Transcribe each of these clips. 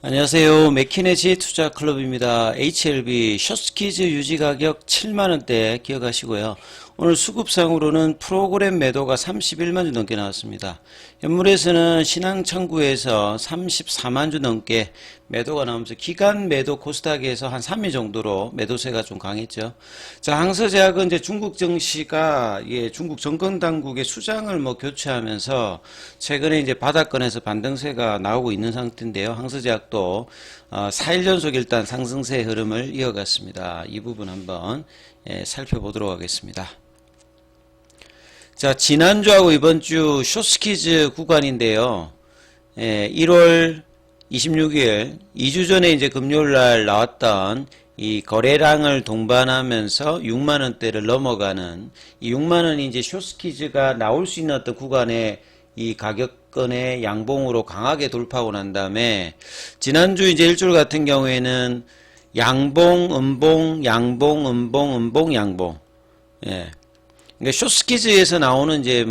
안녕하세요. 맥키네지 투자클럽입니다. HLB 숏스키즈 유지가격 7만원대 기억하시고요. 오늘 수급상으로는 프로그램 매도가 31만주 넘게 나왔습니다. 현물에서는 신한청구에서 34만주 넘게 매도가 나오면서 기간 매도 코스닥에서 한 3일 정도로 매도세가 좀 강했죠. 자, 항서제약은 이제 중국 정시가 중국 정권당국의 수장을 교체하면서 최근에 이제 바닥권에서 반등세가 나오고 있는 상태인데요. 항서제약도 4일 연속 일단 상승세 흐름을 이어갔습니다. 이 부분 한번 살펴보도록 하겠습니다. 자, 지난주하고 이번주 숏스키즈 구간인데요. 1월 26일 2주 전에 이제 금요일날 나왔던 이 거래량을 동반하면서 6만원대를 넘어가는 이 6만원이 이제 숏스키즈가 나올 수 있는 어떤 구간에 이 가격권의 양봉으로 강하게 돌파하고 난 다음에 지난주 이제 일주일 같은 경우에는 양봉, 음봉, 양봉, 음봉, 음봉, 양봉. 그러니까 숏스키즈에서 나오는 이제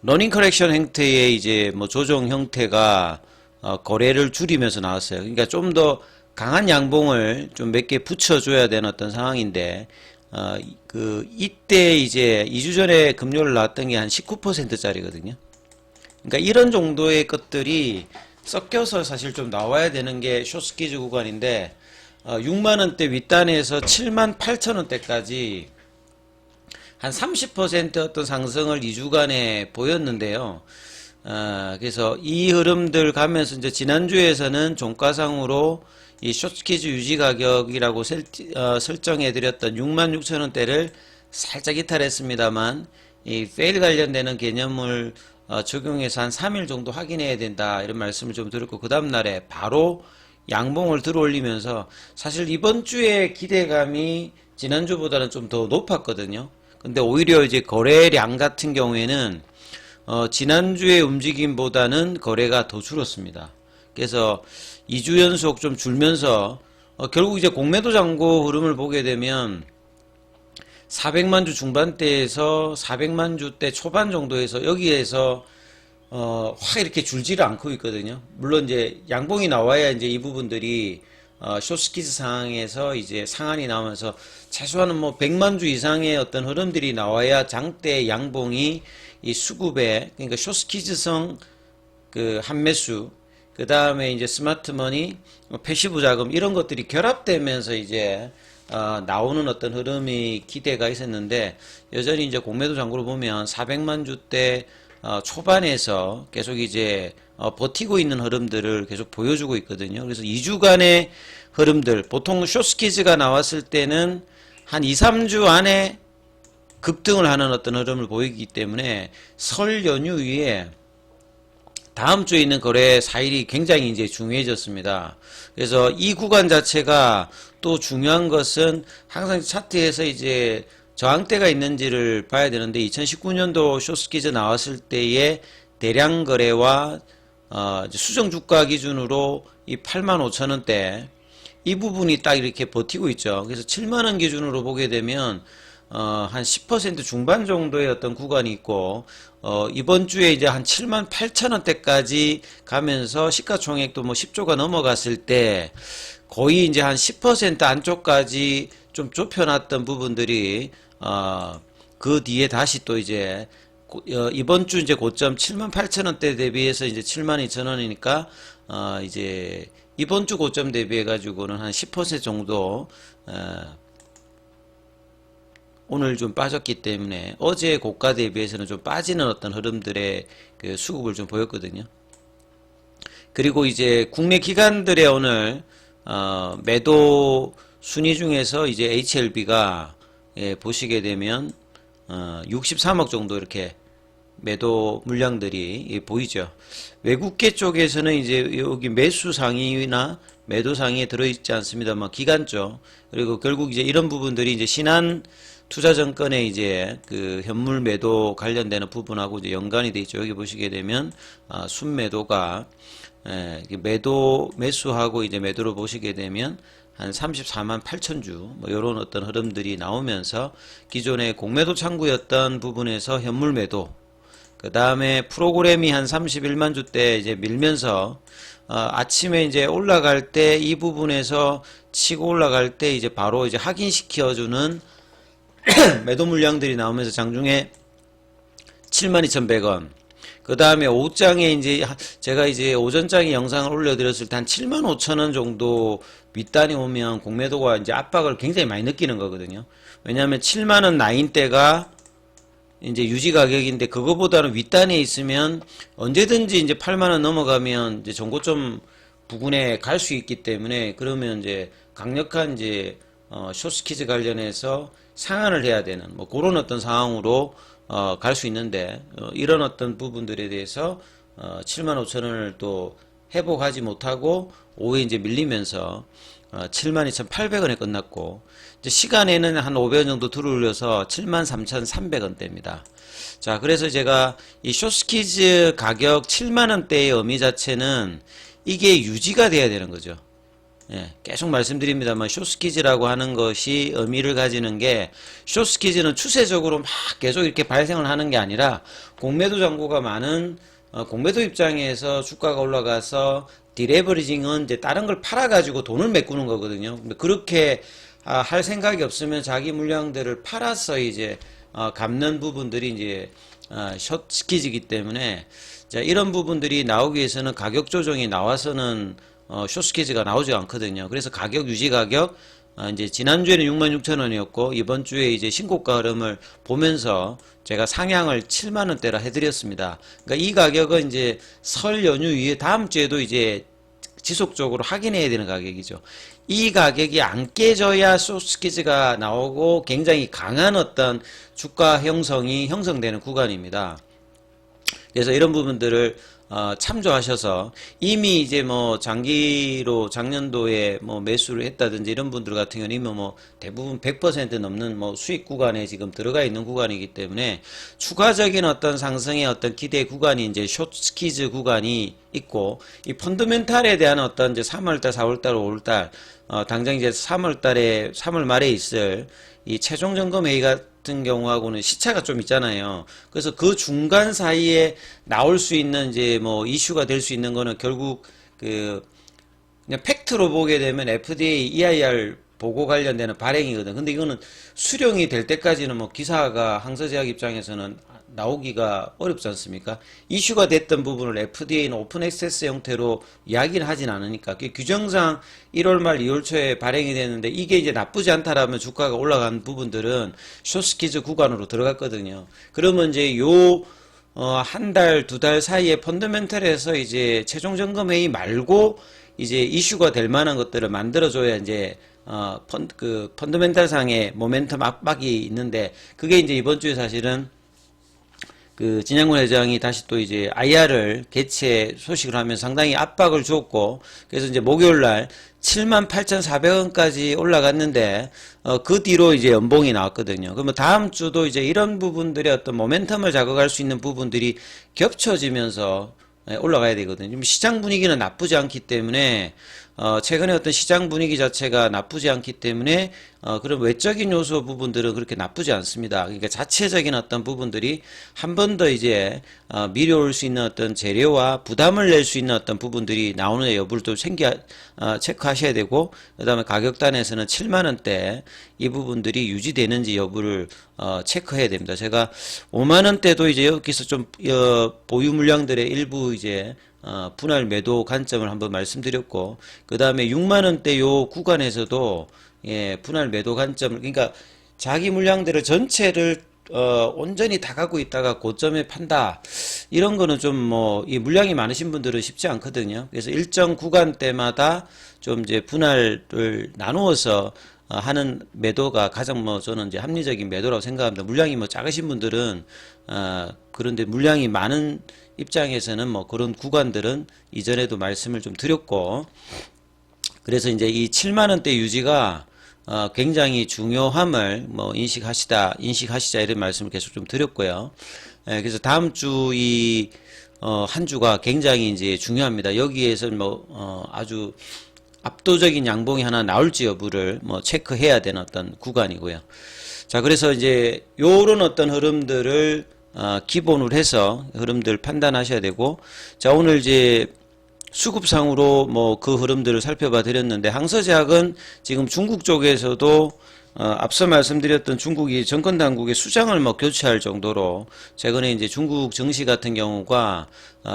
러닝 커렉션 형태의 이제 조정 형태가 거래를 줄이면서 나왔어요. 그러니까 좀 더 강한 양봉을 좀 몇 개 붙여줘야 되는 어떤 상황인데 이때 이제 2주 전에 금요일 나왔던 게 한 19%짜리거든요. 그러니까 이런 정도의 것들이 섞여서 사실 좀 나와야 되는 게 숏스키즈 구간인데 6만원대 윗단에서 78,000원대까지 한 30% 어떤 상승을 2주간에 보였는데요. 그래서 이 흐름들 가면서 이제 지난주에서는 종가상으로 이 숏스키즈 유지 가격이라고 설정해 드렸던 66,000원대를 살짝 이탈했습니다만 이 페일 관련되는 개념을 적용해서 한 3일 정도 확인해야 된다 이런 말씀을 좀 드렸고 그 다음날에 바로 양봉을 들어올리면서 사실 이번 주에 기대감이 지난주보다는 좀 더 높았거든요. 근데 오히려 이제 거래량 같은 경우에는 지난주의 움직임보다는 거래가 더 줄었습니다. 그래서 2주 연속 좀 줄면서 결국 이제 공매도 잔고 흐름을 보게 되면 400만주 중반대에서 400만주대 초반 정도에서 여기에서 확 이렇게 줄지를 않고 있거든요. 물론 이제 양봉이 나와야 이제 이 부분들이 숏스키즈 상황에서 이제 상한이 나오면서 최소한은 100만주 이상의 어떤 흐름들이 나와야 장대 양봉이 이 수급에 그러니까 숏스키즈성 그 한매수 그 다음에 이제 스마트머니 패시브 자금 이런 것들이 결합되면서 이제 나오는 어떤 흐름이 기대가 있었는데 여전히 이제 공매도 잔고를 보면 400만 주대 초반에서 계속 이제 버티고 있는 흐름들을 계속 보여주고 있거든요. 그래서 2주간의 흐름들 보통 숏스키즈가 나왔을 때는 한 2, 3주 안에 급등을 하는 어떤 흐름을 보이기 때문에 설 연휴 위에 다음 주에 있는 거래 4일이 굉장히 이제 중요해졌습니다. 그래서 이 구간 자체가 또 중요한 것은 항상 차트에서 이제 저항대가 있는지를 봐야 되는데 2019년도 숏스키즈 나왔을 때의 대량 거래와 수정 주가 기준으로 이 85,000원대 이 부분이 딱 이렇게 버티고 있죠. 그래서 7만원 기준으로 보게 되면 한 10% 중반 정도의 어떤 구간이 있고 이번 주에 이제 한 78,000원대까지 가면서 시가총액도 10조가 넘어갔을 때 거의 이제 한 10% 안쪽까지 좀 좁혀놨던 부분들이 그 뒤에 다시 또 이제 이번 주 이제 고점 78,000원대 대비해서 이제 72,000원이니까 이제 이번 주 고점 대비해 가지고는 한 10% 정도 오늘 좀 빠졌기 때문에 어제 고가 대비해서는 좀 빠지는 어떤 흐름들의 그 수급을 좀 보였거든요. 그리고 이제 국내 기관들의 오늘 매도 순위 중에서 이제 HLB가 보시게 되면 63억 정도 이렇게 매도 물량들이 보이죠. 외국계 쪽에서는 이제 여기 매수 상위나 매도 상위에 들어있지 않습니다만 기관 쪽 그리고 결국 이제 이런 부분들이 이제 신한 투자증권의 이제 그 현물 매도 관련되는 부분하고 이제 연관이 되어 있죠. 여기 보시게 되면 순매도가 매수하고 이제 매도를 보시게 되면 한 34만 8천주 이런 어떤 흐름들이 나오면서 기존의 공매도 창구였던 부분에서 현물 매도 그 다음에 프로그램이 한 31만 주대 이제 밀면서 아침에 이제 올라갈 때 이 부분에서 치고 올라갈 때 이제 바로 이제 확인시켜주는 매도 물량들이 나오면서 장중에 72,100원. 그 다음에 오후장에 이제 제가 이제 오전장에 영상을 올려드렸을 때 한 75,000원 정도 윗단이 오면 공매도가 이제 압박을 굉장히 많이 느끼는 거거든요. 왜냐하면 7만원 라인대가 이제 유지 가격인데 그거보다는 윗단에 있으면 언제든지 이제 8만원 넘어가면 이제 전고점 부근에 갈 수 있기 때문에 그러면 이제 강력한 이제 숏스키즈 관련해서 상한을 해야 되는 뭐 그런 어떤 상황으로 갈 수 있는데 이런 어떤 부분들에 대해서 75,000원을 또 회복하지 못하고 오후에 이제 밀리면서 72,800원에 끝났고 이제 시간에는 한 500원 정도 들어올려서 73,300원대입니다. 자, 그래서 제가 이 숏스키즈 가격 7만원대의 의미 자체는 이게 유지가 돼야 되는 거죠. 예, 계속 말씀드립니다만 숏스키즈라고 하는 것이 의미를 가지는 게 숏스키즈는 추세적으로 막 계속 이렇게 발생을 하는 게 아니라 공매도 잔고가 많은 공매도 입장에서 주가가 올라가서 디레버리징은 이제 다른 걸 팔아가지고 돈을 메꾸는 거거든요. 그렇게 할 생각이 없으면 자기 물량들을 팔아서 이제 갚는 부분들이 이제 숏스키즈이기 때문에 자, 이런 부분들이 나오기 위해서는 가격 조정이 나와서는 숏스키즈가 나오지 않거든요. 그래서 가격 유지 가격 이제 지난주에는 66,000원이었고 이번 주에 이제 신고가 흐름을 보면서 제가 상향을 7만원대라 해드렸습니다. 그러니까 이 가격은 이제 설 연휴 이후에 다음 주에도 이제 지속적으로 확인해야 되는 가격이죠. 이 가격이 안 깨져야 숏스키즈가 나오고 굉장히 강한 어떤 주가 형성이 형성되는 구간입니다. 그래서 이런 부분들을 참조하셔서 이미 이제 뭐 장기로 작년도에 뭐 매수를 했다든지 이런 분들 같은 경우는 뭐 대부분 100% 넘는 뭐 수익 구간에 지금 들어가 있는 구간이기 때문에 추가적인 어떤 상승의 어떤 기대 구간이 이제 숏스키즈 구간이 있고 이 펀더멘탈에 대한 어떤 이제 3월달, 4월달, 5월달 당장 이제 3월 말에 있을 이 최종 점검 회의 같은 경우하고는 시차가 좀 있잖아요. 그래서 그 중간 사이에 나올 수 있는 이제 뭐 이슈가 될 수 있는 거는 결국 그 그냥 팩트로 보게 되면 FDA, EIR 보고 관련되는 발행이거든. 근데 이거는 수령이 될 때까지는 뭐 기사가 항서제약 입장에서는 나오기가 어렵지 않습니까? 이슈가 됐던 부분을 FDA는 오픈 액세스 형태로 이야기를 하진 않으니까 규정상 1월 말 2월 초에 발행이 됐는데 이게 이제 나쁘지 않다라면 주가가 올라간 부분들은 숏스키즈 구간으로 들어갔거든요. 그러면 이제 요 한 달, 두 달 사이에 펀더멘털에서 이제 최종 점검 회의 말고 이제 이슈가 될 만한 것들을 만들어줘야 이제 펀더멘털 상의 모멘텀 압박이 있는데 그게 이제 이번 주에 사실은 그 진양군 회장이 다시 또 이제 IR을 개최 소식을 하면서 상당히 압박을 줬고 그래서 이제 목요일날 78,400원까지 올라갔는데 그 뒤로 이제 연봉이 나왔거든요. 그러면 다음 주도 이제 이런 부분들의 어떤 모멘텀을 자극할 수 있는 부분들이 겹쳐지면서 올라가야 되거든요. 시장 분위기는 나쁘지 않기 때문에 최근에 어떤 시장 분위기 자체가 나쁘지 않기 때문에 그런 외적인 요소 부분들은 그렇게 나쁘지 않습니다. 그러니까 자체적인 어떤 부분들이 한 번 더 이제 미뤄올 수 있는 어떤 재료와 부담을 낼 수 있는 어떤 부분들이 나오는 여부를 또 체크하셔야 되고 그다음에 가격단에서는 7만원대 이 부분들이 유지되는지 여부를 체크해야 됩니다. 제가 5만원대도 이제 여기서 좀 보유 물량들의 일부 이제 분할 매도 관점을 한번 말씀드렸고 그 다음에 6만원대 요 구간에서도 예, 분할 매도 관점을 그러니까 자기 물량들을 전체를 온전히 다 갖고 있다가 고점에 판다 이런 거는 좀 뭐 이 물량이 많으신 분들은 쉽지 않거든요. 그래서 일정 구간대마다 좀 이제 분할을 나누어서 하는 매도가 가장 뭐 저는 이제 합리적인 매도라고 생각합니다. 물량이 뭐 작으신 분들은 그런데 물량이 많은 입장에서는 뭐 그런 구간들은 이전에도 말씀을 좀 드렸고 그래서 이제 이 7만원대 유지가 굉장히 중요함을 뭐 인식하시자 이런 말씀을 계속 좀 드렸고요. 그래서 다음 주 이 한 주가 굉장히 이제 중요합니다. 여기에서 뭐 아주 압도적인 양봉이 하나 나올지 여부를 뭐 체크해야 되는 어떤 구간이고요. 자, 그래서 이제 요런 어떤 흐름들을 기본으로 해서 흐름들 판단하셔야 되고, 자, 오늘 이제 수급상으로 뭐 그 흐름들을 살펴봐 드렸는데, 항서제약은 지금 중국 쪽에서도 앞서 말씀드렸던 중국이 정권 당국의 수장을 뭐 교체할 정도로 최근에 이제 중국 증시 같은 경우가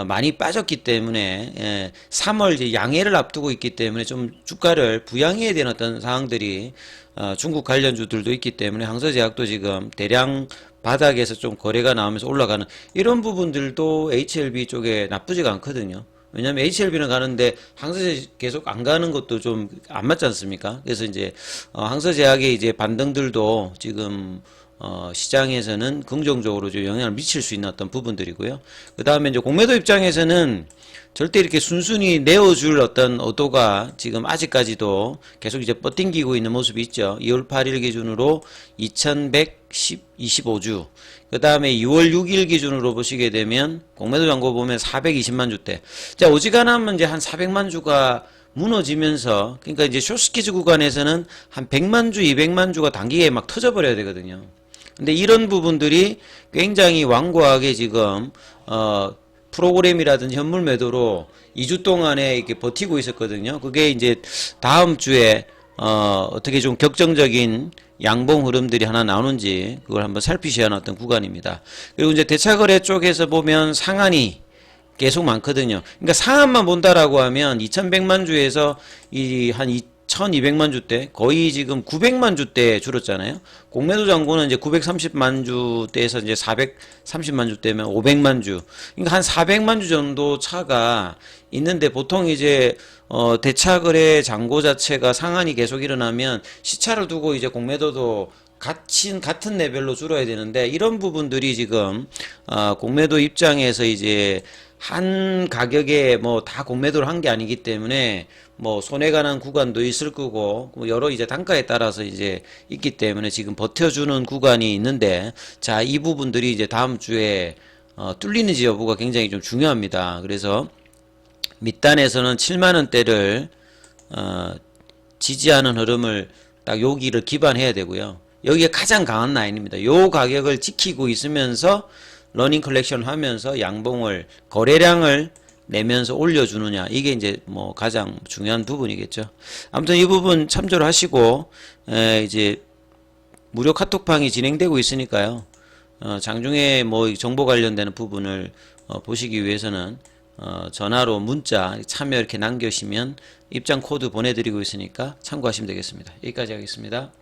많이 빠졌기 때문에 3월 이제 양해를 앞두고 있기 때문에 좀 주가를 부양해야 되는 어떤 상황들이 중국 관련주들도 있기 때문에 항서제약도 지금 대량 바닥에서 좀 거래가 나오면서 올라가는 이런 부분들도 HLB 쪽에 나쁘지가 않거든요. 왜냐면 HLB는 가는데 항서제 계속 안 가는 것도 좀 안 맞지 않습니까? 그래서 이제 항서제약의 이제 반등들도 지금 시장에서는 긍정적으로 좀 영향을 미칠 수 있는 어떤 부분들이고요. 그 다음에 이제 공매도 입장에서는 절대 이렇게 순순히 내어줄 어떤 의도가 지금 아직까지도 계속 이제 뻗팅기고 있는 모습이 있죠. 2월 8일 기준으로 2125주. 그 다음에 2월 6일 기준으로 보시게 되면 공매도 잔고 보면 420만 주대. 자, 오지간하면 이제 한 400만 주가 무너지면서, 그러니까 이제 쇼스키즈 구간에서는 한 100만 주, 200만 주가 단기에 막 터져버려야 되거든요. 근데 이런 부분들이 굉장히 완고하게 지금 프로그램이라든지 현물 매도로 2주 동안에 이렇게 버티고 있었거든요. 그게 이제 다음 주에 어떻게 좀 격정적인 양봉 흐름들이 하나 나오는지 그걸 한번 살피셔야 하는 어떤 구간입니다. 그리고 이제 대차거래 쪽에서 보면 상한이 계속 많거든요. 그러니까 상한만 본다라고 하면 2100만 주에서 이 한 1200만 주대 거의 지금 900만 주대 줄었잖아요. 공매도 잔고는 이제 930만 주대에서 이제 430만 주대면 500만 주. 그러니까 한 400만 주 정도 차가 있는데 보통 이제 대차거래 잔고 자체가 상한이 계속 일어나면 시차를 두고 이제 공매도도 같은 레벨로 줄어야 되는데 이런 부분들이 지금 공매도 입장에서 이제 한 가격에 뭐 다 공매도를 한 게 아니기 때문에 뭐 손해가 난 구간도 있을 거고 여러 이제 단가에 따라서 이제 있기 때문에 지금 버텨주는 구간이 있는데 자, 이 부분들이 이제 다음 주에 뚫리는지 여부가 굉장히 좀 중요합니다. 그래서 밑단에서는 7만 원대를 지지하는 흐름을 딱 여기를 기반해야 되고요. 여기가 가장 강한 라인입니다. 요 가격을 지키고 있으면서 러닝 컬렉션 하면서 양봉을 거래량을 내면서 올려주느냐 이게 이제 뭐 가장 중요한 부분이겠죠. 아무튼 이 부분 참조를 하시고 이제 무료 카톡방이 진행되고 있으니까요. 장중에 뭐 정보 관련되는 부분을 보시기 위해서는 전화로 문자 참여 이렇게 남겨주시면 입장 코드 보내드리고 있으니까 참고하시면 되겠습니다. 여기까지 하겠습니다.